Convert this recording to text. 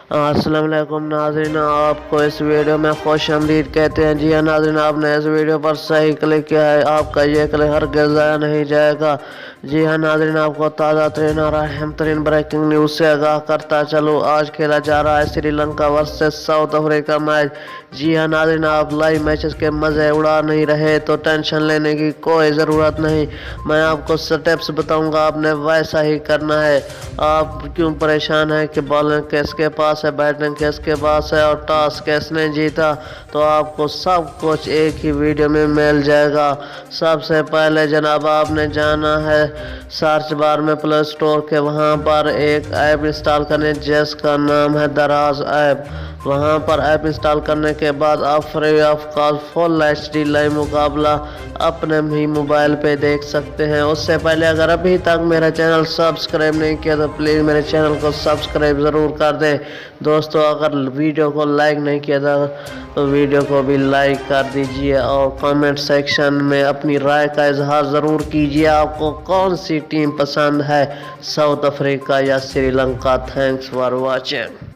अस्सलाम वालेकुम नाज़रीन, आपको इस वीडियो में खुश आमदीद कहते हैं। जी हाँ नाज़रीन, आपने इस वीडियो पर सही क्लिक किया है, आपका ये क्लिक हरगिज़ ज़ाया नहीं जाएगा। जी हाँ नाज़रीन, आपको ताज़ा तरीन और अहम तरीन ब्रेकिंग न्यूज़ से आगाह करता चलो। आज खेला जा रहा है Sri Lanka versus South Africa match. जी हाँ नाज़रीन, आप लाइव मैचेस के मज़े उड़ा नहीं रहे तो टेंशन लेने की कोई ज़रूरत नहीं। मैं आपको स्टेप्स बताऊँगा, आपने वैसा ही करना है। आप क्यों परेशान हैं कि बॉलिंग किसके पास है, बैटिंग किसके पास है और टॉस किसने जीता, तो आपको सब कुछ एक ही वीडियो में मिल जाएगा। सबसे पहले जनाब आपने जाना है सर्च बार में प्ले स्टोर के, वहां पर एक ऐप इंस्टॉल करने जिसका नाम है दराज ऐप। वहां पर ऐप इंस्टॉल करने के बाद आप free of cost full HD live मुकाबला अपने ही मोबाइल पे देख सकते हैं। उससे पहले अगर अभी तक मेरा चैनल सब्सक्राइब नहीं किया तो प्लीज़ मेरे चैनल को सब्सक्राइब ज़रूर कर दें। दोस्तों, अगर वीडियो को लाइक नहीं किया था तो वीडियो को भी लाइक कर दीजिए और कमेंट सेक्शन में अपनी राय का इजहार ज़रूर कीजिए। आपको कौन सी टीम पसंद है, साउथ अफ्रीका या श्रीलंका? Thanks for watching.